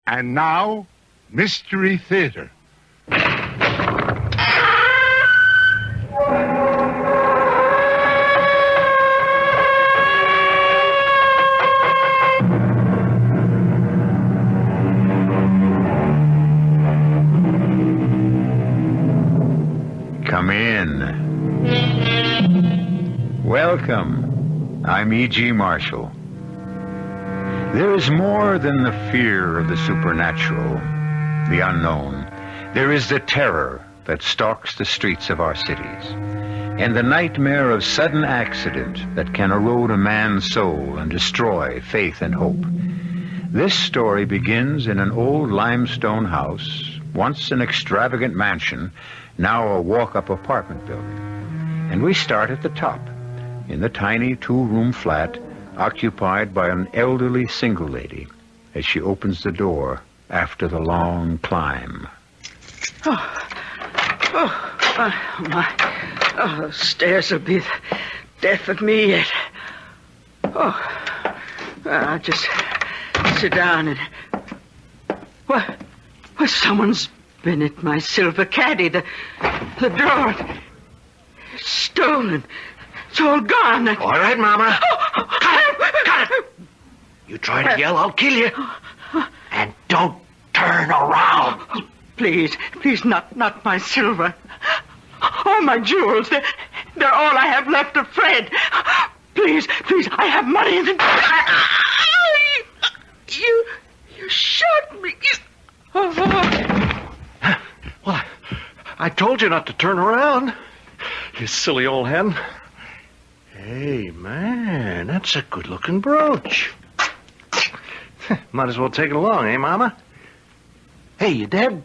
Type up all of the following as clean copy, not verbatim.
And now, Mystery Theater. Come in. Welcome. I'm E.G. Marshall. There is more than the fear of the supernatural, the unknown. There is the terror that stalks the streets of our cities, and the nightmare of sudden accident that can erode a man's soul and destroy faith and hope. This story begins in an old limestone house, once an extravagant mansion, now a walk-up apartment building. And we start at the top, in the tiny two-room flat occupied by an elderly single lady as she opens the door after the long climb. The stairs will be the death of me yet. I'll just sit down and... Well, someone's been at my silver caddy. The drawer. It's stolen. It's all gone. All right, Mama. Cut it! You try to yell, I'll kill you. And don't turn around. Please, not my silver. All my jewels. They're all I have left of Fred. Please, I have money in the... You shot me. Well, I told you not to turn around. You silly old hen. Hey, man, that's a good-looking brooch. Might as well take it along, eh, Mama? Hey, you dead?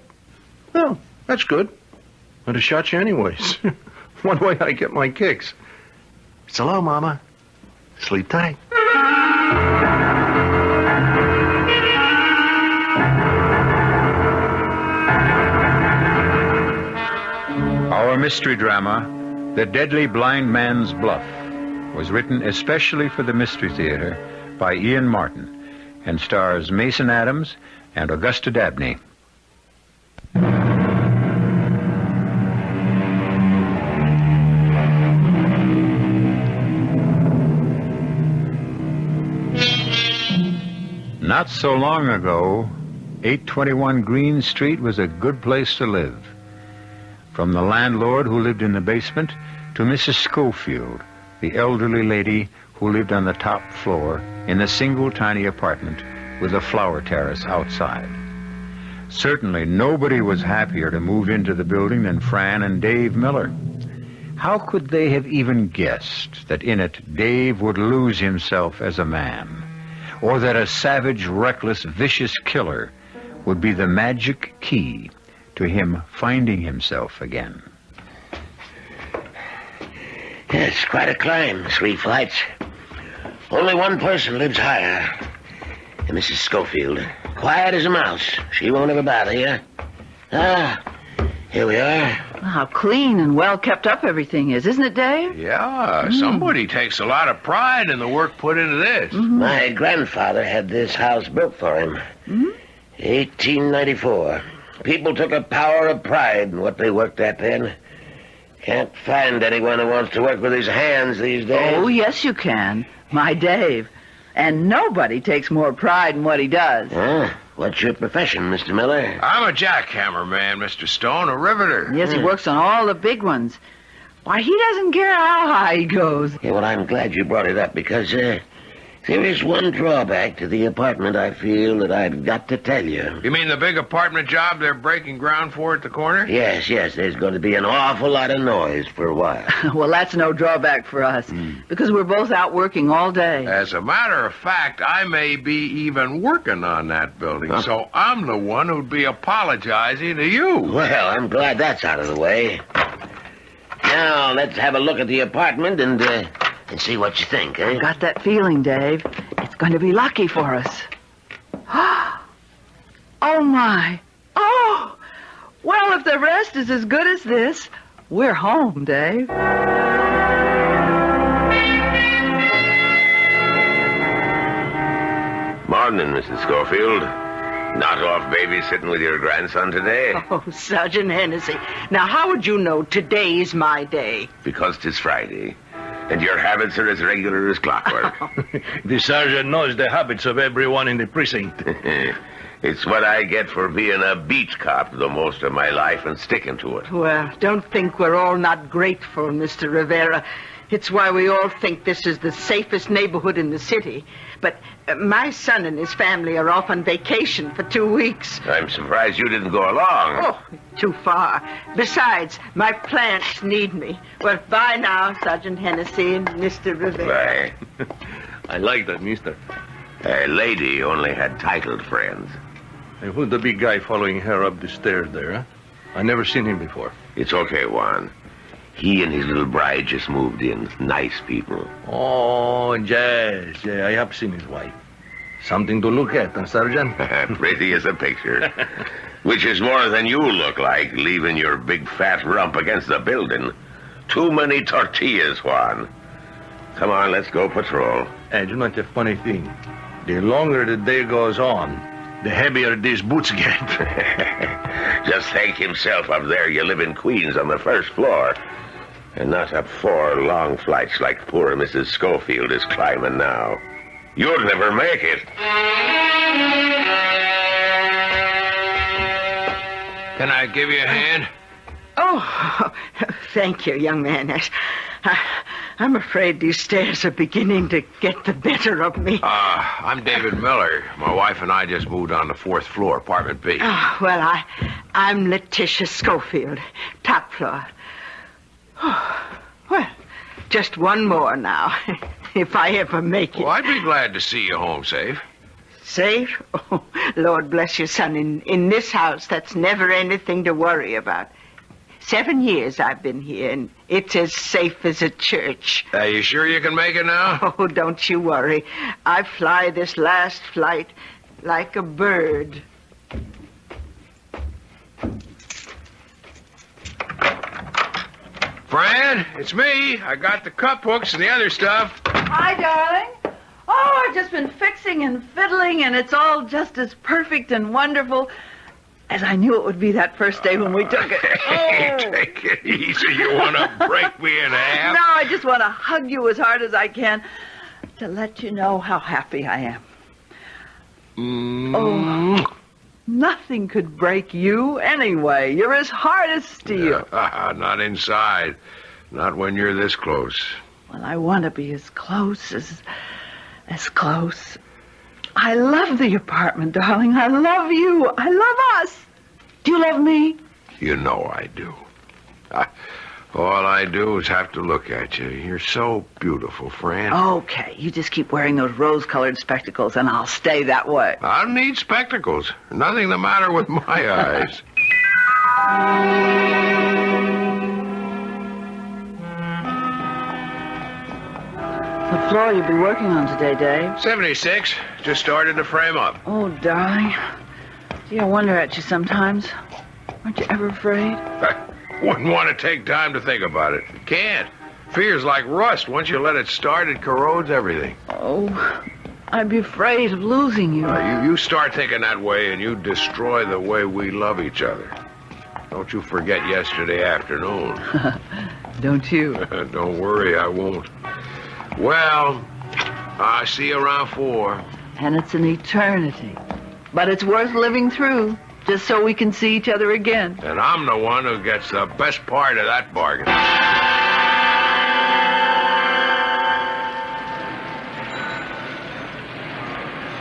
Oh, that's good. I'd have shot you anyways. One way I get my kicks. So long, Mama. Sleep tight. Our mystery drama, The Deadly Blind Man's Bluff, was written especially for the Mystery Theater by Ian Martin and stars Mason Adams and Augusta Dabney. Not so long ago, 821 Green Street was a good place to live. From the landlord who lived in the basement to Mrs. Schofield, the elderly lady who lived on the top floor in a single tiny apartment with a flower terrace outside. Certainly nobody was happier to move into the building than Fran and Dave Miller. How could they have even guessed that in it Dave would lose himself as a man, or that a savage, reckless, vicious killer would be the magic key to him finding himself again? It's quite a climb, 3 flights. Only one person lives higher. Mrs. Schofield. Quiet as a mouse. She won't ever bother you. Here we are. How clean and well kept up everything is, isn't it, Dave? Yeah, somebody takes a lot of pride in the work put into this. Mm-hmm. My grandfather had this house built for him. Mm-hmm. 1894. People took a power of pride in what they worked at then. Can't find anyone who wants to work with his hands these days. Oh, yes, you can. My Dave. And nobody takes more pride in what he does. What's your profession, Mr. Miller? I'm a jackhammer man, Mr. Stone, a riveter. Yes, he works on all the big ones. Why, he doesn't care how high he goes. Yeah, well, I'm glad you brought it up because there is one drawback to the apartment I feel that I've got to tell you. You mean the big apartment job they're breaking ground for at the corner? Yes, there's going to be an awful lot of noise for a while. Well, that's no drawback for us, because we're both out working all day. As a matter of fact, I may be even working on that building, so I'm the one who'd be apologizing to you. Well, I'm glad that's out of the way. Now, let's have a look at the apartment and see what you think, eh? I've got that feeling, Dave. It's going to be lucky for us. Oh, my. Oh! Well, if the rest is as good as this, we're home, Dave. Morning, Mrs. Schofield. Not off babysitting with your grandson today? Oh, Sergeant Hennessy. Now, how would you know today's my day? Because 'tis Friday, and your habits are as regular as clockwork. The sergeant knows the habits of everyone in the precinct. It's what I get for being a beat cop the most of my life and sticking to it. Well, don't think we're all not grateful, Mr. Rivera. It's why we all think this is the safest neighborhood in the city. But my son and his family are off on vacation for 2 weeks. I'm surprised you didn't go along. Oh, too far. Besides, my plants need me. Well, bye now, Sergeant Hennessy and Mr. Rivera. Bye. I like that, mister. A lady only had titled friends. And who's the big guy following her up the stairs there, huh? I never seen him before. It's okay, Juan. He and his little bride just moved in. Nice people. Oh, yes. Yeah, I have seen his wife. Something to look at, huh, Sergeant? Pretty as a picture. Which is more than you look like, leaving your big fat rump against the building. Too many tortillas, Juan. Come on, let's go patrol. And you know the funny thing? The longer the day goes on, the heavier these boots get. Just thank himself up there you live in Queens on the first floor. And not up 4 long flights like poor Mrs. Schofield is climbing now. You'll never make it. Can I give you a hand? Oh, thank you, young man. I'm afraid these stairs are beginning to get the better of me. I'm David Miller. My wife and I just moved on the 4th floor, apartment B. Oh, well, I'm Letitia Schofield, top floor. Oh, well, just one more now, if I ever make it. Well, I'd be glad to see you home safe. Safe? Oh, Lord bless you, son. In this house, that's never anything to worry about. 7 years I've been here, and it's as safe as a church. Are you sure you can make it now? Oh, don't you worry. I fly this last flight like a bird. Fran, it's me. I got the cup hooks and the other stuff. Hi, darling. Oh, I've just been fixing and fiddling, and it's all just as perfect and wonderful as I knew it would be that first day when we took it. Oh. Take it easy. You want to break me in half? No, I just want to hug you as hard as I can to let you know how happy I am. Oh, nothing could break you anyway. You're as hard as steel. Not inside. Not when you're this close. Well, I want to be as close as close. I love the apartment, darling. I love you. I love us. Do you love me? You know I do. All I do is have to look at you. You're so beautiful, Fran. Okay, you just keep wearing those rose-colored spectacles, and I'll stay that way. I don't need spectacles. Nothing the matter with my eyes. What floor you'll be working on today, Dave? 76. Just started to frame up. Oh, darling. Gee, I wonder at you sometimes. Aren't you ever afraid? I wouldn't want to take time to think about it. Can't. Fear's like rust. Once you let it start, it corrodes everything. Oh, I'd be afraid of losing you. You start thinking that way, and you destroy the way we love each other. Don't you forget yesterday afternoon. Don't you? Don't worry, I won't. Well, I see you around 4. And it's an eternity. But it's worth living through, just so we can see each other again. And I'm the one who gets the best part of that bargain.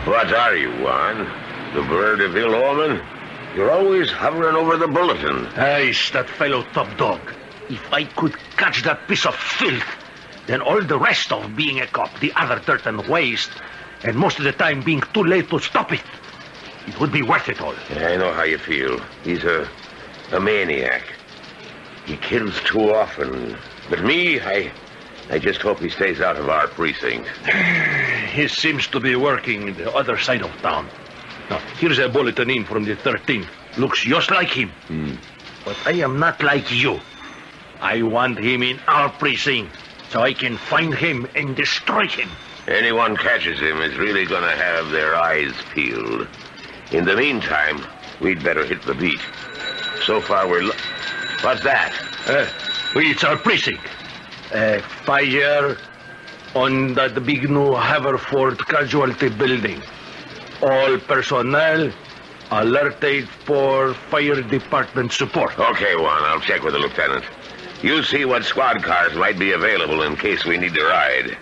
What are you, Juan? The bird of ill omen? You're always hovering over the bulletin. It's that fellow top dog. If I could catch that piece of filth, then all the rest of being a cop, the other dirt and waste, and most of the time being too late to stop it, it would be worth it all. I know how you feel. He's a maniac. He kills too often. But me, I just hope he stays out of our precinct. He seems to be working the other side of town. Now, here's a bulletin in from the 13th. Looks just like him. But I am not like you. I want him in our precinct, so I can find him and destroy him. Anyone catches him is really going to have their eyes peeled. In the meantime, we'd better hit the beat. So far, What's that? It's our precinct. Fire on the big new Haverford casualty building. All personnel alerted for fire department support. Okay, Juan, I'll check with the lieutenant. You see what squad cars might be available in case we need to ride.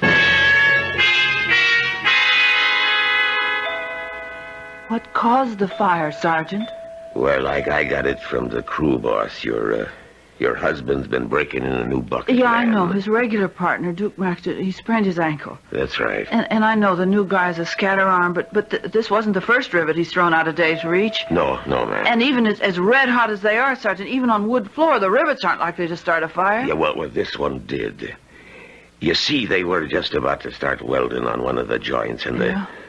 What caused the fire, Sergeant? Well, I got it from the crew boss. Your husband's been breaking in a new bucket. Yeah, I man. know. His regular partner, Duke Max, he sprained his ankle. That's right. And I know the new guy's a scatter arm, but this wasn't the first rivet he's thrown out of Dave's reach. No, man. And even as red hot as they are, Sergeant, even on wood floor, the rivets aren't likely to start a fire. Yeah, well, this one did. You see, they were just about to start welding on one of the joints, and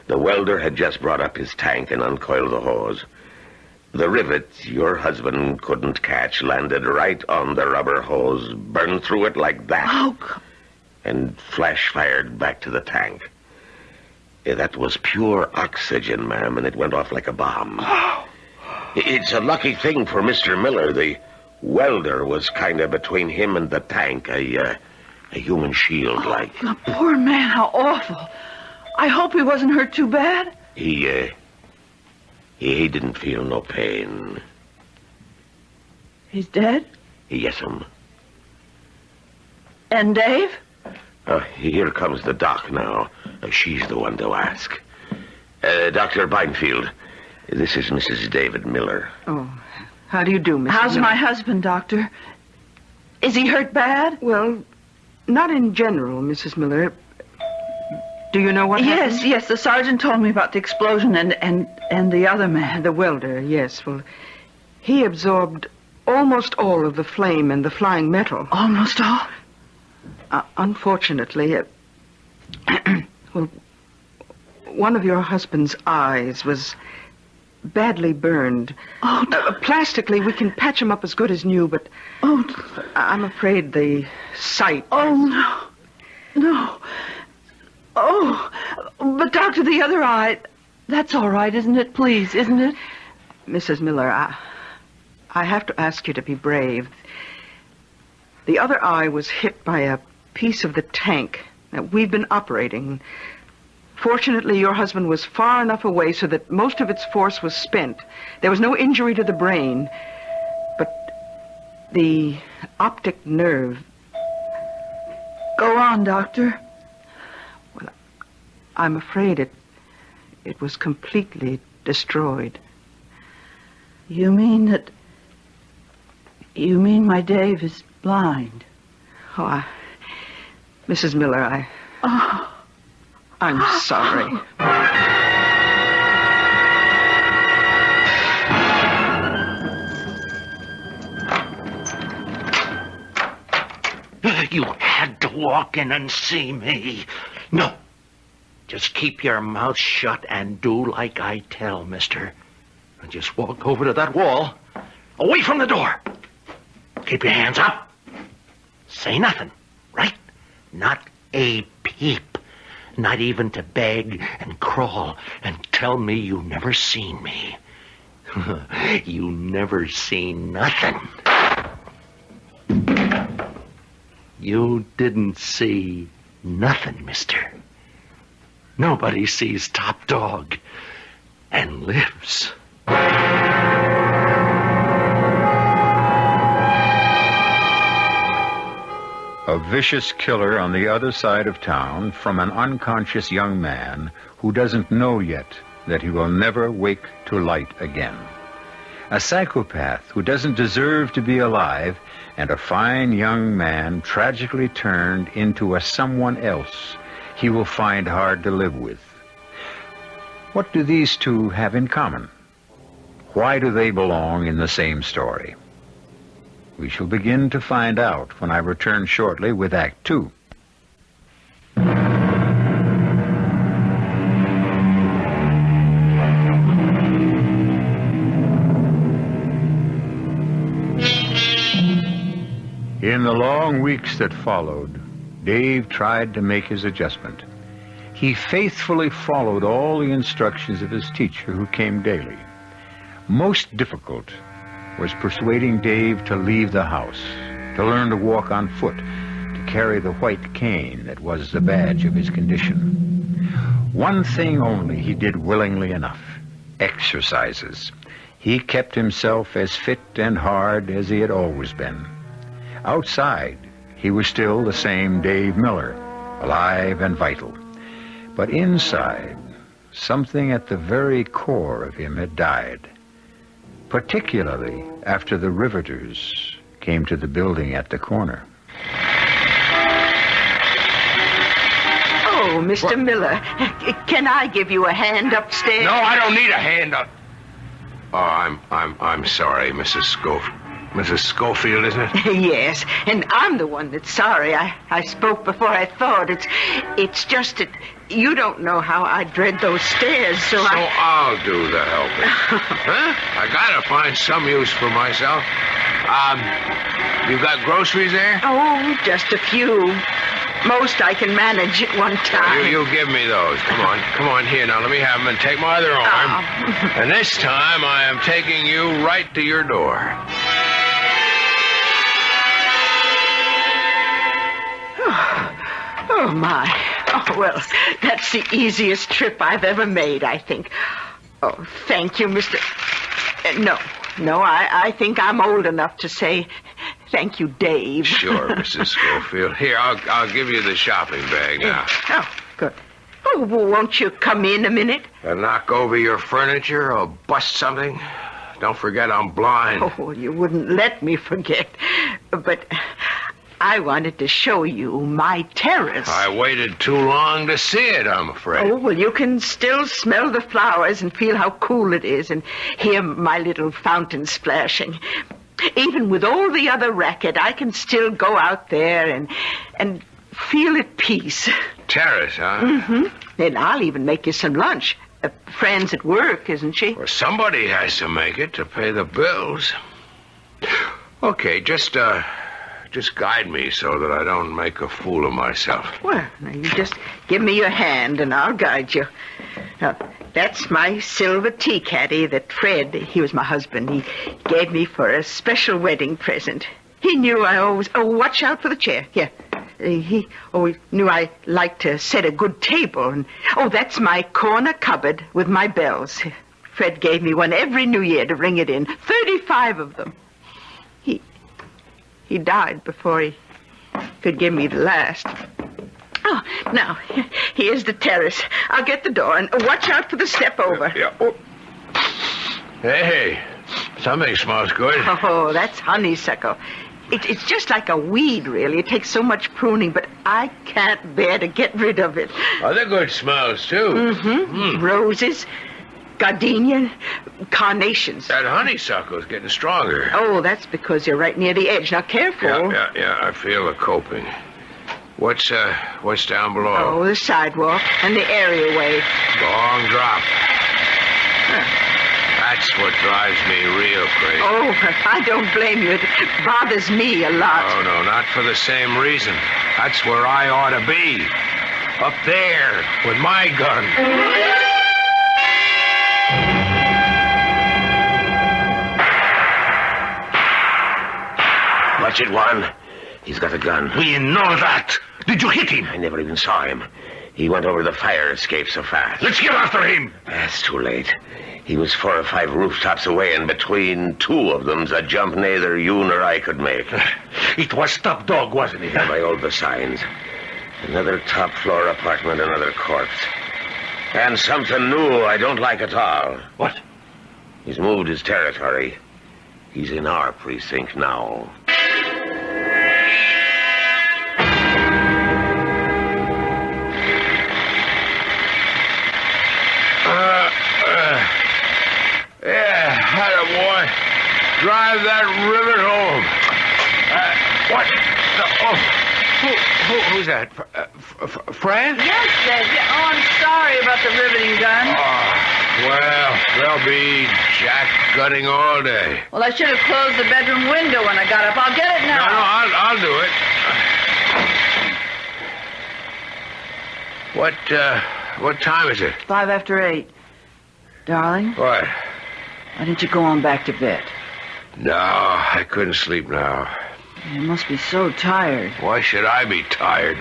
the welder had just brought up his tank and uncoiled the hose. The rivet your husband couldn't catch landed right on the rubber hose, burned through it like that. Oh, and flash fired back to the tank. That was pure oxygen, ma'am, and it went off like a bomb. It's a lucky thing for Mr. Miller. The welder was kind of between him and the tank, a human shield, like. The poor man, how awful. I hope he wasn't hurt too bad. He didn't feel no pain. He's dead? Yes'm. And Dave? Here comes the doc now. She's the one to ask. Dr. Beinfield, this is Mrs. David Miller. Oh, how do you do, Mrs. How's Miller? my husband, Doctor? Is he hurt bad? Well, not in general, Mrs. Miller. Do you know what happened? Yes, the sergeant told me about the explosion and the other man. The welder, yes. Well, he absorbed almost all of the flame and the flying metal. Almost all? Unfortunately, well, one of your husband's eyes was badly burned. Oh, no. Plastically, we can patch him up as good as new, but I'm afraid the sight... Oh, no. Oh, but Doctor, the other eye, that's all right, isn't it? Please, isn't it? Mrs. Miller, I have to ask you to be brave. The other eye was hit by a piece of the tank that we've been operating. Fortunately, your husband was far enough away so that most of its force was spent. There was no injury to the brain, but the optic nerve... Go on, Doctor. Well, I'm afraid it was completely destroyed. You mean my Dave is blind? Oh, Mrs. Miller, I'm sorry. You had to walk in and see me. No. Just keep your mouth shut and do like I tell, mister. And just walk over to that wall. Away from the door. Keep your hands up. Say nothing, right? Not a peep. Not even to beg and crawl and tell me you never seen me. You never seen nothing. You didn't see nothing, mister. Nobody sees Top Dog and lives. A vicious killer on the other side of town from an unconscious young man who doesn't know yet that he will never wake to light again. A psychopath who doesn't deserve to be alive, and a fine young man tragically turned into a someone else he will find hard to live with. What do these two have in common? Why do they belong in the same story? We shall begin to find out when I return shortly with Act 2. In the long weeks that followed, Dave tried to make his adjustment. He faithfully followed all the instructions of his teacher who came daily. Most difficult was persuading Dave to leave the house, to learn to walk on foot, to carry the white cane that was the badge of his condition. One thing only he did willingly enough: exercises. He kept himself as fit and hard as he had always been. Outside, he was still the same Dave Miller, alive and vital. But inside, something at the very core of him had died, particularly after the riveters came to the building at the corner. Oh, Mr. Miller, can I give you a hand upstairs? No, I don't need a hand up. Oh, I'm sorry, Mrs. Schofield. Mrs. Schofield, isn't it? Yes, and I'm the one that's sorry. I spoke before I thought. It's just that you don't know how I dread those stairs, so I'll do the helping. Huh? I gotta find some use for myself. You got groceries there? Oh, just a few. Most I can manage at one time. You give me those. Come on, here. Now, let me have them and take my other arm. And this time, I am taking you right to your door. Oh, my. Oh, well, that's the easiest trip I've ever made, I think. Oh, thank you, Mr. No, I think I'm old enough to say thank you, Dave. Sure, Mrs. Schofield. Here, I'll give you the shopping bag now. Oh, good. Oh, well, won't you come in a minute? Knock over your furniture or bust something? Don't forget I'm blind. Oh, you wouldn't let me forget. But I wanted to show you my terrace. I waited too long to see it, I'm afraid. Oh, well, you can still smell the flowers and feel how cool it is and hear my little fountain splashing. Even with all the other racket, I can still go out there and feel at peace. Terrace, huh? Mm-hmm. And I'll even make you some lunch. Friend's at work, isn't she? Well, somebody has to make it to pay the bills. Okay, just guide me so that I don't make a fool of myself. Well, now you just give me your hand and I'll guide you. Now, that's my silver tea caddy that Fred, he was my husband, he gave me for a special wedding present. He knew I always... Oh, watch out for the chair. Here. He always knew I liked to set a good table. And that's my corner cupboard with my bells. Fred gave me one every New Year to ring it in. 35 of them. He died before he could give me the last. Oh, now, here's the terrace. I'll get the door, and watch out for the step over. Yeah. Oh. Hey, something smells good. Oh, that's honeysuckle. It's just like a weed, really. It takes so much pruning, but I can't bear to get rid of it. Other good smells, too. Mm-hmm. Roses, gardenia, carnations. That honeysuckle's getting stronger. Oh, that's because you're right near the edge. Now, careful. Yeah, I feel the coping. What's down below? Oh, the sidewalk and the areaway. Long drop. That's what drives me real crazy. Oh, I don't blame you. It bothers me a lot. Oh, no, not for the same reason. That's where I ought to be. Up there, with my gun. Watch it, Juan. He's got a gun. We know that. Did you hit him? I never even saw him. He went over the fire escape so fast. Let's get after him. That's too late. He was 4 or 5 rooftops away, and between 2 of them's a jump neither you nor I could make. It was top dog, wasn't it? And by all the signs. Another top-floor apartment, another corpse. And something new I don't like at all. What? He's moved his territory. He's in our precinct now. Boy, drive that rivet home. What? Who's that? Fran? Yes, Dad. Yeah. Oh, I'm sorry about the riveting gun. Well, there'll be jack gutting all day. Well, I should have closed the bedroom window when I got up. I'll get it now. No, I'll do it. What time is it? 8:05. Darling? What? Why didn't you go on back to bed? No, I couldn't sleep now. You must be so tired. Why should I be tired?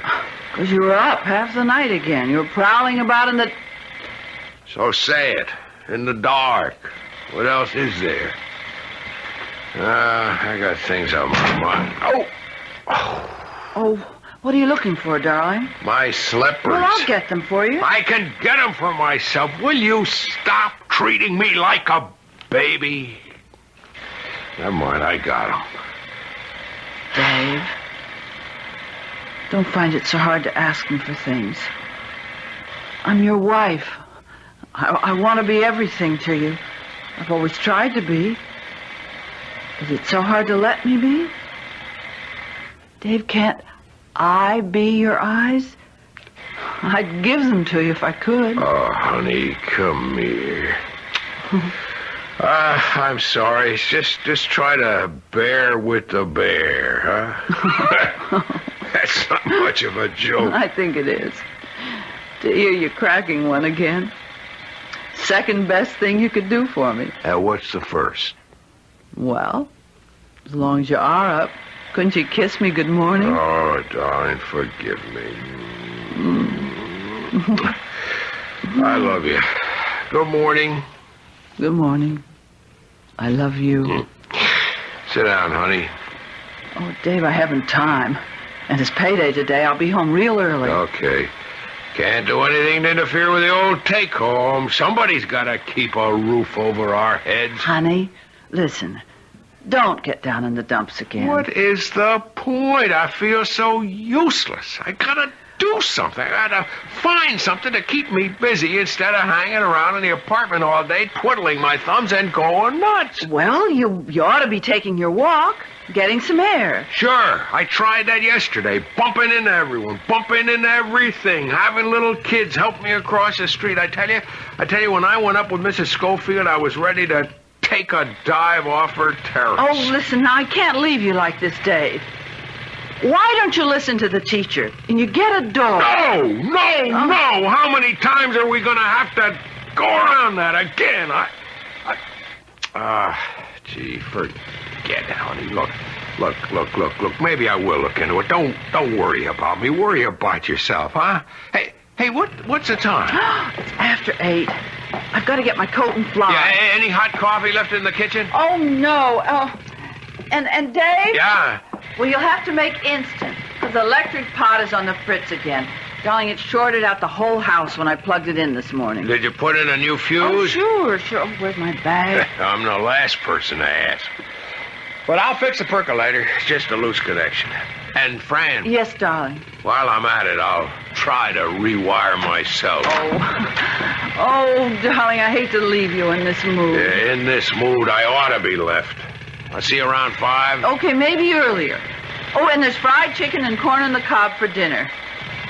Because you were up half the night again. You were prowling about in the... So say it. In the dark. What else is there? I got things on my mind. Oh, what are you looking for, darling? My slippers. Well, I'll get them for you. I can get them for myself. Will you stop treating me like a baby? Never mind, I got them. Dave, don't find it so hard to ask me for things. I'm your wife. I want to be everything to you. I've always tried to be. Is it so hard to let me be? Dave, can't I be your eyes? I'd give them to you if I could. Oh, honey, come here. I'm sorry. Just try to bear with the bear, huh? That's not much of a joke. I think it is. To hear you cracking one again. Second best thing you could do for me. What's the first? Well, as long as you are up, couldn't you kiss me good morning? Oh, darling, forgive me. I love you. Good morning. Good morning. I love you. Sit down, honey. Oh, Dave, I haven't time. And it's payday today. I'll be home real early. Okay. Can't do anything to interfere with the old take-home. Somebody's got to keep a roof over our heads. Honey, listen. Don't get down in the dumps again. What is the point? I feel so useless. I gotta do something. I gotta find something to keep me busy instead of hanging around in the apartment all day, twiddling my thumbs and going nuts. Well, you ought to be taking your walk, getting some air. Sure, I tried that yesterday, bumping into everyone, bumping into everything, having little kids help me across the street. I tell you, when I went up with Mrs. Schofield, I was ready to take a dive off her terrace. Oh, listen, now, I can't leave you like this, Dave. Why don't you listen to the teacher and you get a dog? No! How many times are we going to have to go around that again? Gee, forget it, honey. Look. Maybe I will look into it. Don't worry about me. Worry about yourself, huh? Hey, what's the time? It's after 8. I've got to get my coat and fly. Yeah, any hot coffee left in the kitchen? Oh, no. And Dave? Yeah. Well, you'll have to make instant, because the electric pot is on the fritz again. Darling, it shorted out the whole house when I plugged it in this morning. Did you put in a new fuse? Oh, sure. Oh, where's my bag? I'm the last person to ask. But I'll fix the percolator. It's just a loose connection. And Fran. Yes, darling. While I'm at it, I'll try to rewire myself. Oh, darling, I hate to leave you in this mood. In this mood, I ought to be left. I'll see you around 5. Okay, maybe earlier. Oh, and there's fried chicken and corn on the cob for dinner.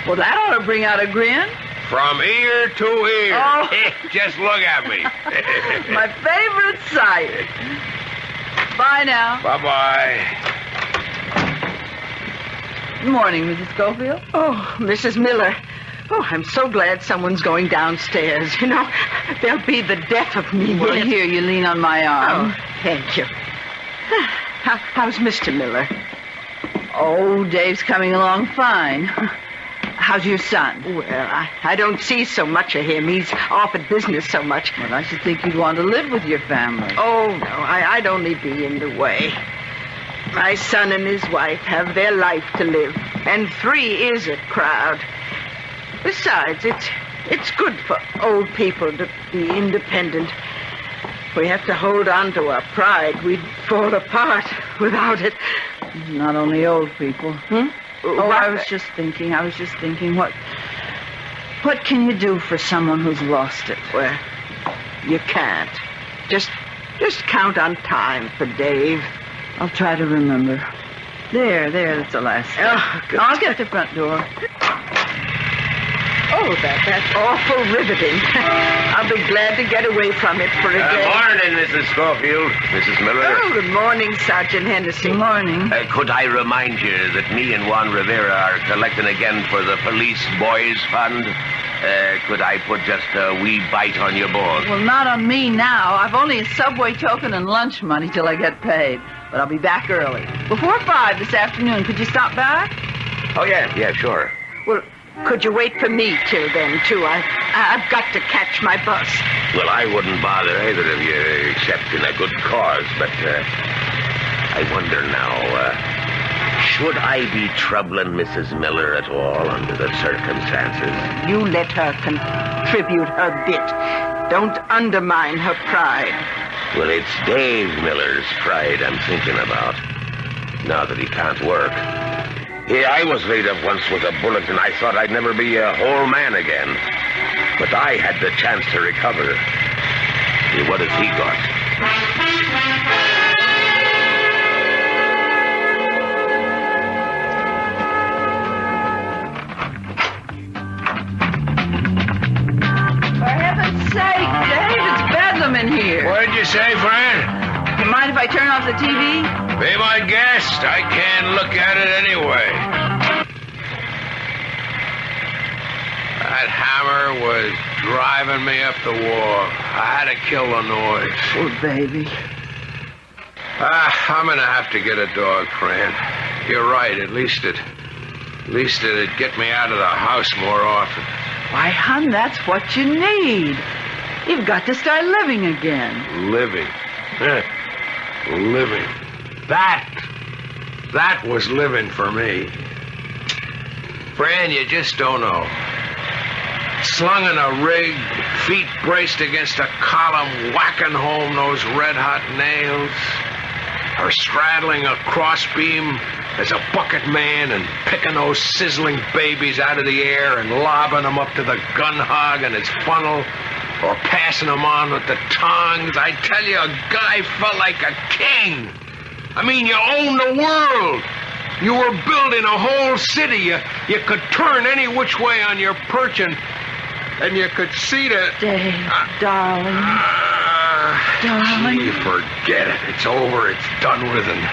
Well, that ought to bring out a grin. From ear to ear. Oh. Just look at me. My favorite sight. Bye now. Bye-bye. Good morning, Mrs. Schofield. Oh, Mrs. Miller. Oh, I'm so glad someone's going downstairs. You know, they'll be the death of me. Well, yet. here, you lean on my arm. Oh, thank you. How's Mr. Miller? Oh, Dave's coming along fine. How's your son? Well, I don't see so much of him. He's off at business so much. Well, I should think you'd want to live with your family. Oh, no, I'd only be in the way. My son and his wife have their life to live, and 3 is a crowd. Besides, it's good for old people to be independent. We have to hold on to our pride. We'd fall apart without it. Not only old people. Hmm? Oh, I was just thinking, what can you do for someone who's lost it? Well, you can't. Just count on time for Dave. I'll try to remember. There, that's the last step. Oh, good. I'll get the front door. Oh, that's awful riveting. I'll be glad to get away from it for a day. Morning, Mrs. Schofield. Mrs. Miller. Oh, good morning, Sergeant Hennessy. Good morning. Could I remind you that me and Juan Rivera are collecting again for the Police Boys Fund? Could I put just a wee bite on your board? Well, not on me now. I've only a subway token and lunch money till I get paid. But I'll be back early. Before 5 this afternoon. Could you stop back? Oh, yeah, sure. Well, could you wait for me till then, too? I've got to catch my bus. Well, I wouldn't bother either of you, except in a good cause, but I wonder now, should I be troubling Mrs. Miller at all under the circumstances? You let her contribute her bit. Don't undermine her pride. Well, it's Dave Miller's pride I'm thinking about, now that he can't work. Yeah, I was laid up once with a bullet, and I thought I'd never be a whole man again. But I had the chance to recover. Yeah, what has he got? In here. What'd you say, friend? You mind if I turn off the TV? Be my guest. I can't look at it anyway. That hammer was driving me up the wall. I had to kill the noise. Poor baby. I'm gonna have to get a dog, Fran. You're right. At least it'd get me out of the house more often. Why, hon, that's what you need. You've got to start living again. Living. Living. That was living for me. Fran, you just don't know. Slung in a rig, feet braced against a column, whacking home those red-hot nails. Or straddling a crossbeam as a bucket man and picking those sizzling babies out of the air and lobbing them up to the gun hog and its funnel. Or passing them on with the tongs. I tell you, a guy felt like a king. I mean, you owned the world. You were building a whole city. You could turn any which way on your perch and you could see the... Dave, darling. Darling. Gee, forget it. It's over. It's done with, and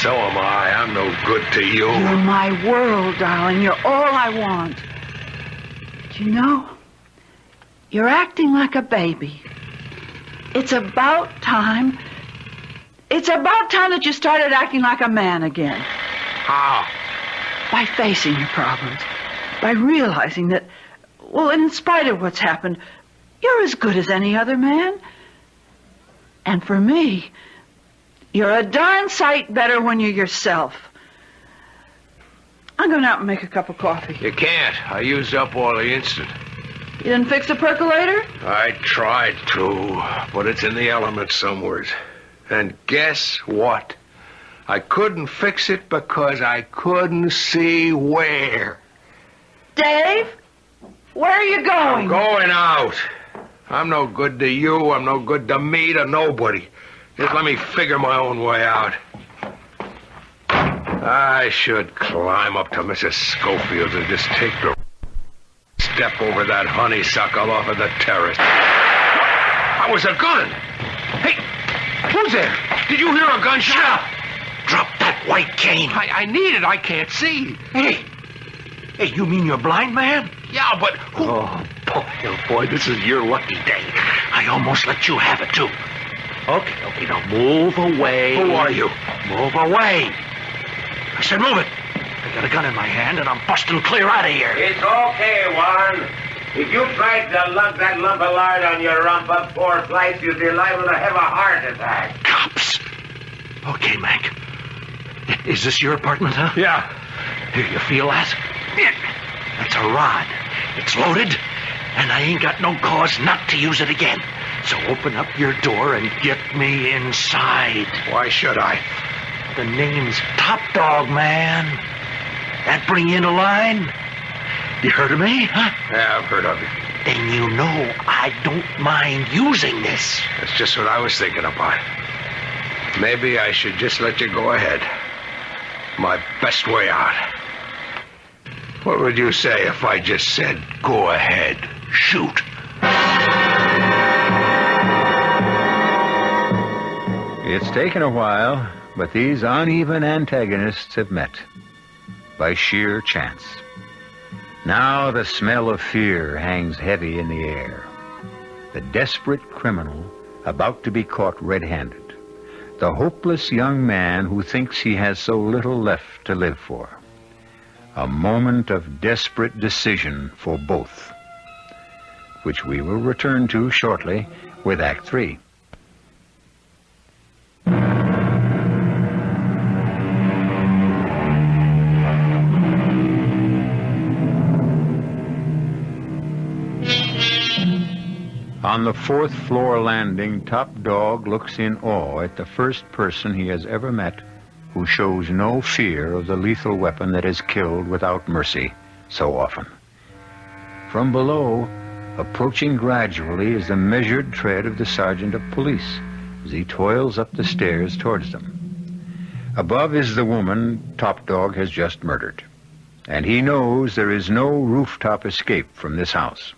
so am I. I'm no good to you. You're my world, darling. You're all I want. Do you know? You're acting like a baby. It's about time that you started acting like a man again. How? By facing your problems. By realizing that, well, in spite of what's happened, you're as good as any other man. And for me, you're a darn sight better when you're yourself. I'm going out and make a cup of coffee. You can't. I used up all the instant. You didn't fix the percolator? I tried to, but it's in the elements somewheres. And guess what? I couldn't fix it because I couldn't see where. Dave, where are you going? I'm going out. I'm no good to you. I'm no good to me, to nobody. Just let me figure my own way out. I should climb up to Mrs. Schofield's and just take the step over that honeysuckle off of the terrace. That was a gun. Hey, who's there? Did you hear a gunshot? Shut up. Drop that white cane. I need it. I can't see. Hey, you mean you're blind, man? Yeah, but who... Oh, boy, this is your lucky day. I almost let you have it, too. Okay, now move away. Who are you? Move away. I said move it. I got a gun in my hand, and I'm busting clear out of here. It's okay, Warren. If you tried to lug that lump of lard on your rump up 4 flights, you'd be liable to have a heart attack. Cops. Okay, Mank. Is this your apartment, huh? Yeah. Here, you feel that? That's a rod. It's loaded, and I ain't got no cause not to use it again. So open up your door and get me inside. Why should I? The name's Top Dog, man. That bring you in a line? You heard of me, huh? Yeah, I've heard of it. Then you know I don't mind using this. That's just what I was thinking about. Maybe I should just let you go ahead. My best way out. What would you say if I just said, go ahead, shoot? It's taken a while, but these uneven antagonists have met by sheer chance. Now the smell of fear hangs heavy in the air. The desperate criminal about to be caught red-handed. The hopeless young man who thinks he has so little left to live for. A moment of desperate decision for both, which we will return to shortly with Act 3. On the fourth-floor landing, Top Dog looks in awe at the first person he has ever met who shows no fear of the lethal weapon that has killed without mercy so often. From below, approaching gradually, is the measured tread of the sergeant of police as he toils up the stairs towards them. Above is the woman Top Dog has just murdered, and he knows there is no rooftop escape from this house.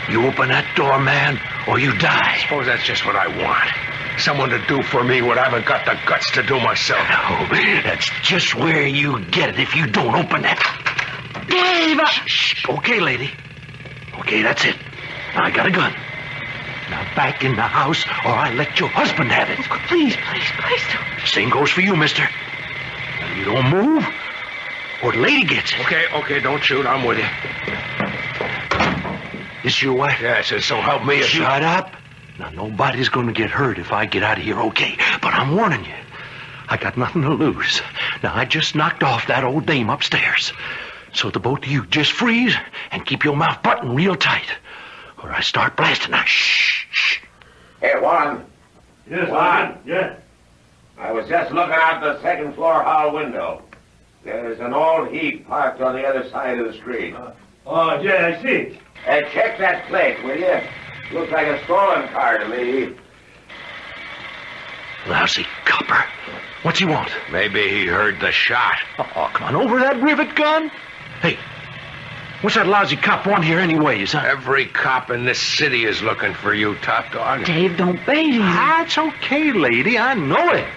You open that door, man, or you die. I suppose that's just what I want. Someone to do for me what I haven't got the guts to do myself. Oh, that's just where you get it if you don't open that. Dave! Shh. Okay, lady. Okay, that's it. Now, I got a gun. Now back in the house, or I let your husband have it. Please don't. Same goes for you, mister. Now, you don't move, or the lady gets it. Okay, don't shoot. I'm with you. This your wife? Yes, so help me. Shut up. Now, nobody's going to get hurt if I get out of here, okay? But I'm warning you. I got nothing to lose. Now, I just knocked off that old dame upstairs. So the both of you just freeze and keep your mouth buttoned real tight. Or I start blasting. Now, shh. Hey, Warren. Yes, Warren. Yes. I was just looking out the second-floor hall window. There's an old heap parked on the other side of the street. Yeah, I see. Check that plate, will you? Looks like a stolen car to me. Lousy copper. What's he want? Maybe he heard the shot. Oh, come on, over that rivet gun? Hey, what's that lousy cop want here anyways, huh? Every cop in this city is looking for you, Top Dog. Dave, don't bait him. That's okay, lady. I know it.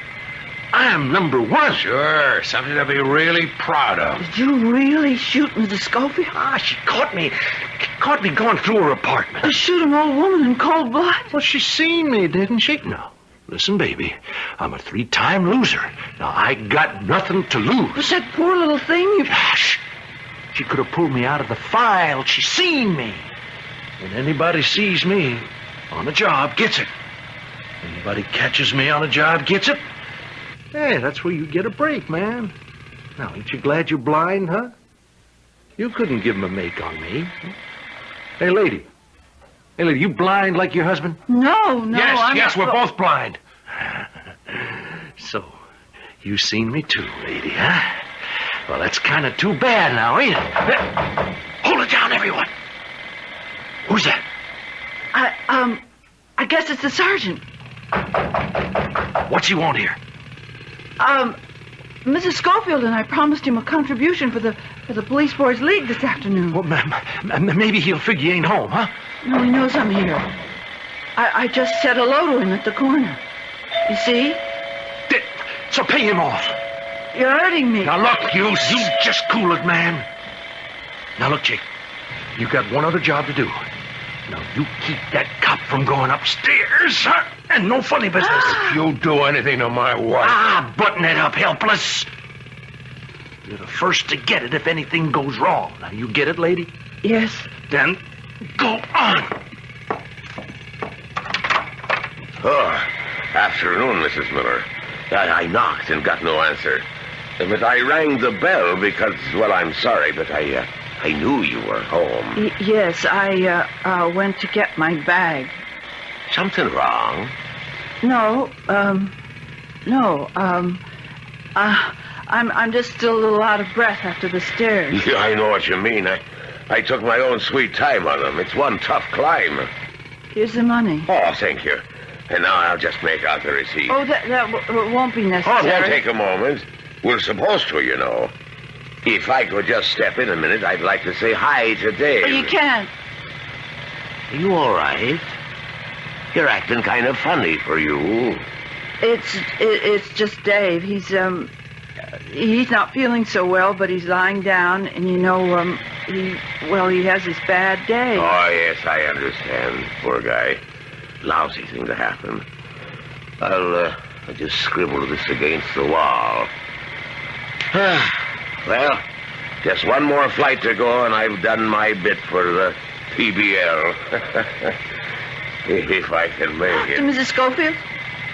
I am number one. Sure, something to be really proud of. Did you really shoot Mrs. Schofield? She caught me going through her apartment. You shoot an old woman in cold blood? Well, she seen me, didn't she? No. Listen, baby, I'm a 3-time loser. Now, I got nothing to lose. Was that poor little thing you... Gosh, she could have pulled me out of the file. She seen me. And anybody sees me on a job gets it. Anybody catches me on a job gets it. Hey, that's where you get a break, man. Now, ain't you glad you're blind, huh? You couldn't give him a make on me. Hey, lady, you blind like your husband? No, Yes, we're both blind. So, you seen me too, lady, huh? Well, that's kind of too bad now, ain't it? Hold it down, everyone. Who's that? I guess it's the sergeant. What's he want here? Mrs. Schofield and I promised him a contribution for the Police Boys League this afternoon. Well, maybe he'll figure you ain't home, huh? No, he knows I'm here. I just said hello to him at the corner. You see? So pay him off. You're hurting me. Now, look, you just cool it, man. Now, look, Jake, you got one other job to do. Now, you keep that cop from going upstairs, huh? And no funny business. If you do anything to my wife... Button it up, helpless. You're the first to get it if anything goes wrong. Now, you get it, lady? Yes. Then, go on. Oh, afternoon, Mrs. Miller. I knocked and got no answer. But I rang the bell because, well, I'm sorry, but I knew you were home. Yes, I went to get my bag. Something wrong? No. I'm just still a little out of breath after the stairs. Yeah, I know what you mean. I took my own sweet time on them. It's one tough climb. Here's the money. Oh, thank you. And now I'll just make out the receipt. Oh, that won't be necessary. Oh, it won't take a moment. We're supposed to, you know. If I could just step in a minute, I'd like to say hi to Dave. Oh, you can't. Are you all right? You're acting kind of funny for you. It's just Dave. He's not feeling so well, but he's lying down, and He has his bad day. Oh, yes, I understand. Poor guy. Lousy thing to happen. I'll just scribble this against the wall. Well, just one more flight to go, and I've done my bit for the PBL. If I can make To it. Mrs. Schofield?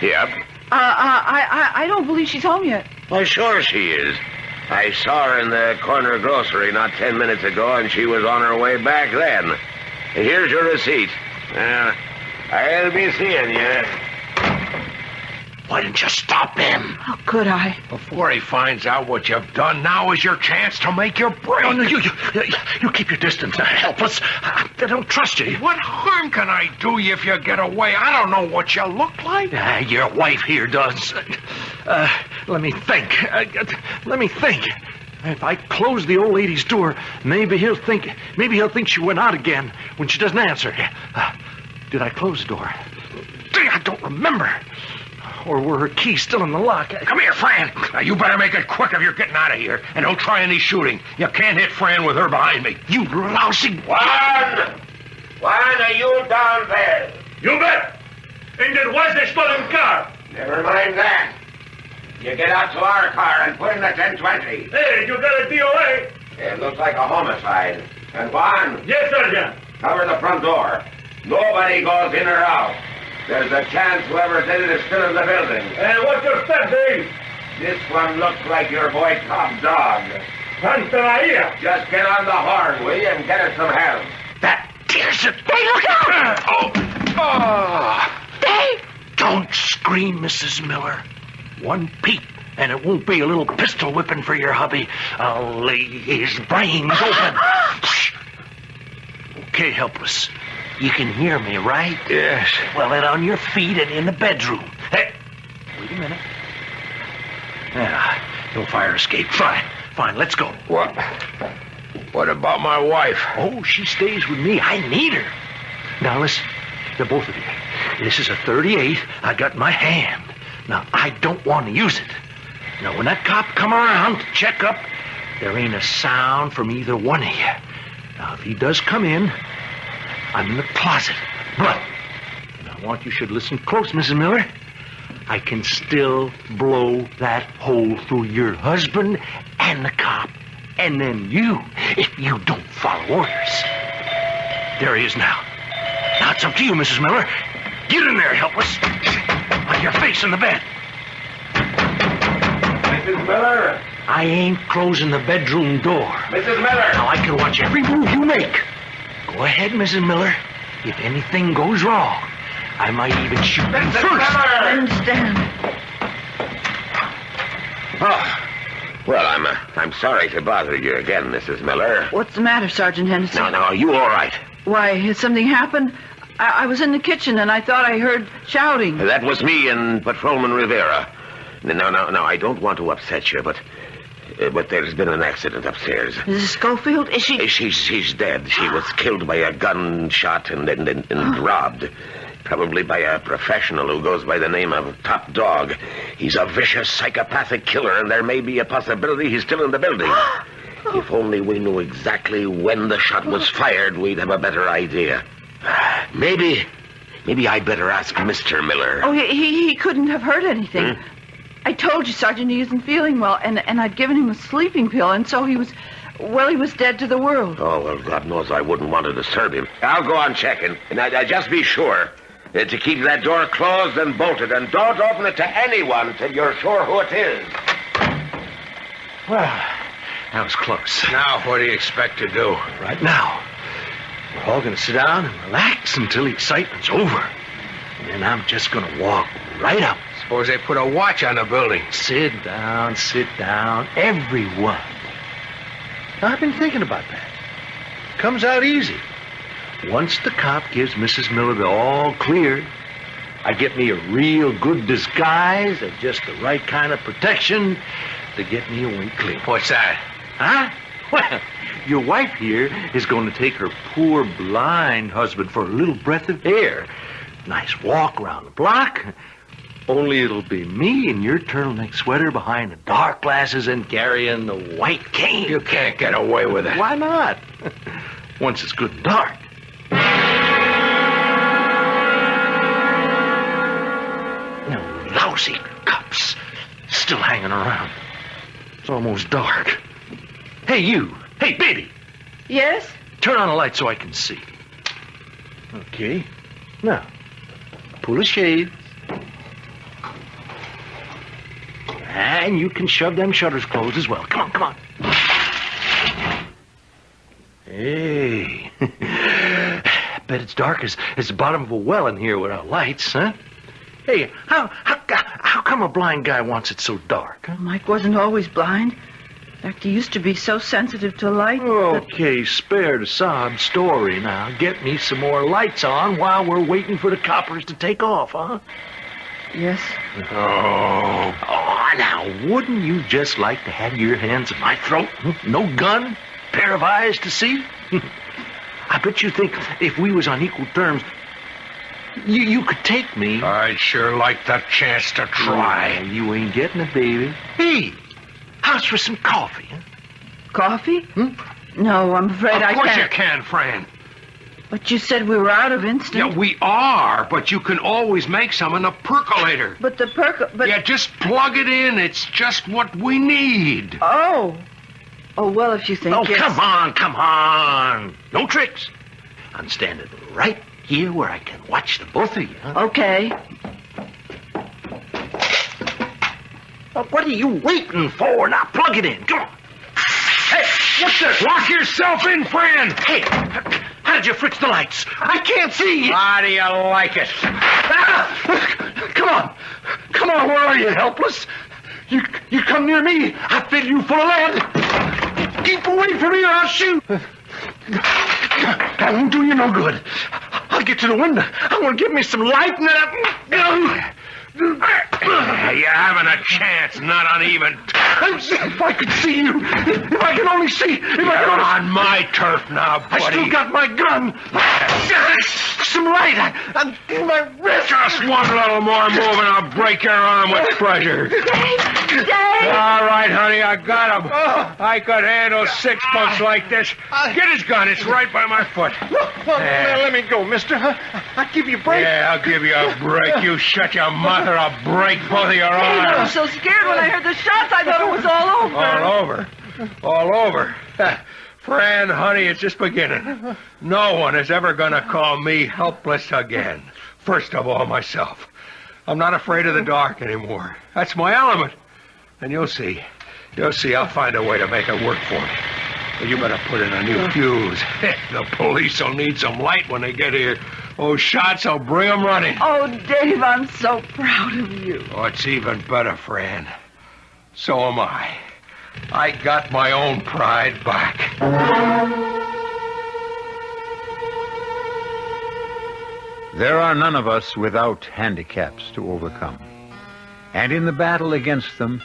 Yep. I don't believe she's home yet. Why, sure she is. I saw her in the corner grocery not 10 minutes ago, and she was on her way back then. Here's your receipt. I'll be seeing you. Why didn't you stop him? How could I? Before he finds out what you've done, now is your chance to make your break. Oh, no, you keep your distance. Help us. I don't trust you. What harm can I do you if you get away? I don't know what you look like. Your wife here does. Let me think. If I close the old lady's door, maybe he'll think she went out again when she doesn't answer. Did I close the door? I don't remember. Or were her keys still in the lock? Come here, Fran. Now, you better make it quick if you're getting out of here. And don't try any shooting. You can't hit Fran with her behind me. You lousy... Juan, are you down there? You bet. And it was the stolen car. Never mind that. You get out to our car and put in the 1020. Hey, you got a DOA? It looks like a homicide. And Juan, Yes, Sergeant. cover the front door. Nobody goes in or out. There's a chance whoever did it is still in the building. And what's your step, Dave? This one looks like your boy Top Dog. Pantanaia. Just get on the horn, will you, and get us some help. That tears it. Hey, look out! Oh. Dave! Don't scream, Mrs. Miller. One peep, and it won't be a little pistol whipping for your hubby. I'll lay his brains open. Okay, helpless. You can hear me, right? Yes. Well, then on your feet and in the bedroom. Hey, wait a minute. Yeah, no fire escape. Fine, let's go. What about my wife? Oh, she stays with me. I need her. Now, listen, the both of you. This is a 38 I got in my hand. Now, I don't want to use it. Now, when that cop come around to check up, there ain't a sound from either one of you. Now, if he does come in, I'm in the closet. But I want you should listen close, Mrs. Miller. I can still blow that hole through your husband and the cop, and then you, if you don't follow orders. There he is now. Now it's up to you, Mrs. Miller. Get in there, helpless. On your face in the bed. Mrs. Miller! I ain't closing the bedroom door. Mrs. Miller! Now I can watch every move you make. Go ahead, Mrs. Miller. If anything goes wrong, I might even shoot you Mrs. first. I Miller! understand. Oh, well, I'm sorry to bother you again, Mrs. Miller. What's the matter, Sergeant Henderson? Now, are you all right? Why, has something happened? I was in the kitchen and I thought I heard shouting. That was me and Patrolman Rivera. Now, I don't want to upset you, but there's been an accident upstairs. Mrs. Schofield? Is she... She's dead. She was killed by a gunshot and robbed. Probably by a professional who goes by the name of Top Dog. He's a vicious, psychopathic killer, and there may be a possibility he's still in the building. If only we knew exactly when the shot was fired, we'd have a better idea. Maybe I'd better ask Mr. Miller. Oh, he couldn't have heard anything. I told you, Sergeant, he isn't feeling well, and I'd given him a sleeping pill, and so he was dead to the world. Oh, well, God knows I wouldn't want to disturb him. I'll go on checking, and I just be sure to keep that door closed and bolted, and don't open it to anyone till you're sure who it is. Well, that was close. Now, what do you expect to do? Right now, we're all going to sit down and relax until the excitement's over. And then I'm just going to walk right up. Suppose they put a watch on the building. Sit down, everyone. Now, I've been thinking about that. Comes out easy. Once the cop gives Mrs. Miller the all clear, I get me a real good disguise and just the right kind of protection to get me away clean. What's that? Huh? Well, your wife here is going to take her poor blind husband for a little breath of air. Nice walk around the block. Only it'll be me in your turtleneck sweater behind the dark glasses and carrying the white cane. You can't get away with it. Why not? Once it's good and dark. You lousy cops still hanging around. It's almost dark. Hey, you. Hey, baby. Yes? Turn on the light so I can see. Okay. Now, pull the shades. And you can shove them shutters closed as well. Come on, come on. Hey. Bet it's dark as the bottom of a well in here without lights, huh? Hey, how come a blind guy wants it so dark? Huh? Mike wasn't always blind. In fact, he used to be so sensitive to light. Okay, spare the sob story now. Get me some more lights on while we're waiting for the coppers to take off, huh? Yes. Oh, now, wouldn't you just like to have your hands at my throat? No gun, pair of eyes to see? I bet you think if we was on equal terms, you could take me. I'd sure like the chance to try. Oh, you ain't getting it, baby. Hey, how's for some coffee, huh? Coffee? No, I'm afraid I Of course can't. you can, Fran. But you said we were out of instant. Yeah, we are, but you can always make some in the percolator. But the but... Yeah, just plug it in. It's just what we need. Oh. Oh, well, if you think Oh, yes. come on. No tricks. I'm standing right here where I can watch the both of you, huh? Okay. Well, what are you waiting for? Now, plug it in. Come on. Hey, what's this? Lock yourself in, Fran. Hey, how did you fix the lights? I can't see. How do you like it? Come on, where are you, helpless? You come near me, I fill you full of lead. Keep away from me or I'll shoot. That won't do you no good. I'll get to the window. I want to give me some light and then You're having a chance, not uneven. If I could see you. If I can only see. You're on my turf now, buddy. I still got my gun. Some light. I'm in my wrist. Just one little more move and I'll break your arm with pleasure. Dave! All right, honey, I got him. I could handle 6 bucks like this. Get his gun. It's right by my foot. Let me go, mister. I'll give you a break. Yeah, I'll give you a break. You shut your mouth or I'll break both of your Dave, I was arms. so scared when I heard the shots, I thought it was all over. All over. Fran, honey, it's just beginning. No one is ever going to call me helpless again. First of all, myself. I'm not afraid of the dark anymore. That's my element. And you'll see. I'll find a way to make it work for me. But you better put in a new fuse. The police will need some light when they get here. Those shots will bring them running. Oh, Dave, I'm so proud of you. Oh, it's even better, Fran. So am I. I got my own pride back. There are none of us without handicaps to overcome. And in the battle against them,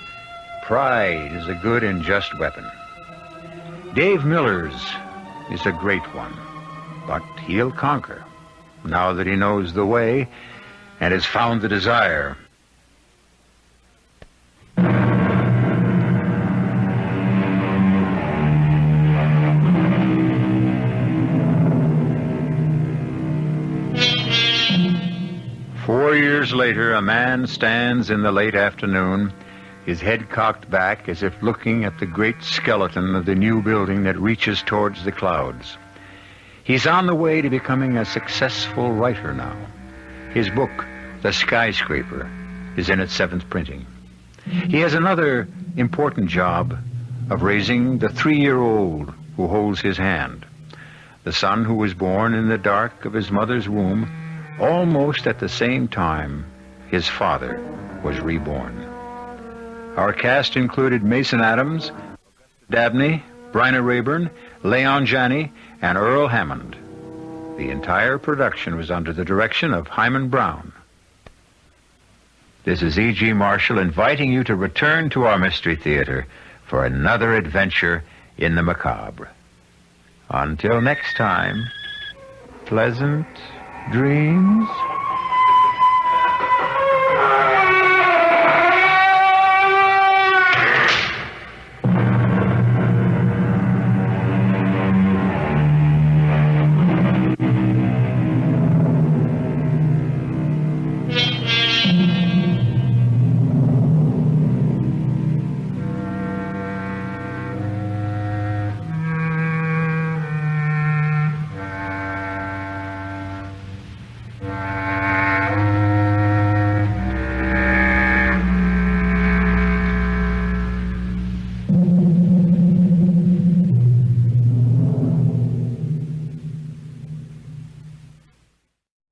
pride is a good and just weapon. Dave Miller's is a great one, but he'll conquer now that he knows the way and has found the desire. Four years later, a man stands in the late afternoon, his head cocked back as if looking at the great skeleton of the new building that reaches towards the clouds. He's on the way to becoming a successful writer now. His book, The Skyscraper, is in its 7th printing. He has another important job of raising the 3-year-old who holds his hand, the son who was born in the dark of his mother's womb almost at the same time his father was reborn. Our cast included Mason Adams, Dabney, Bryna Raeburn, Leon Janny, and Earl Hammond. The entire production was under the direction of Himan Brown. This is E.G. Marshall inviting you to return to our Mystery Theater for another adventure in the macabre. Until next time, pleasant dreams.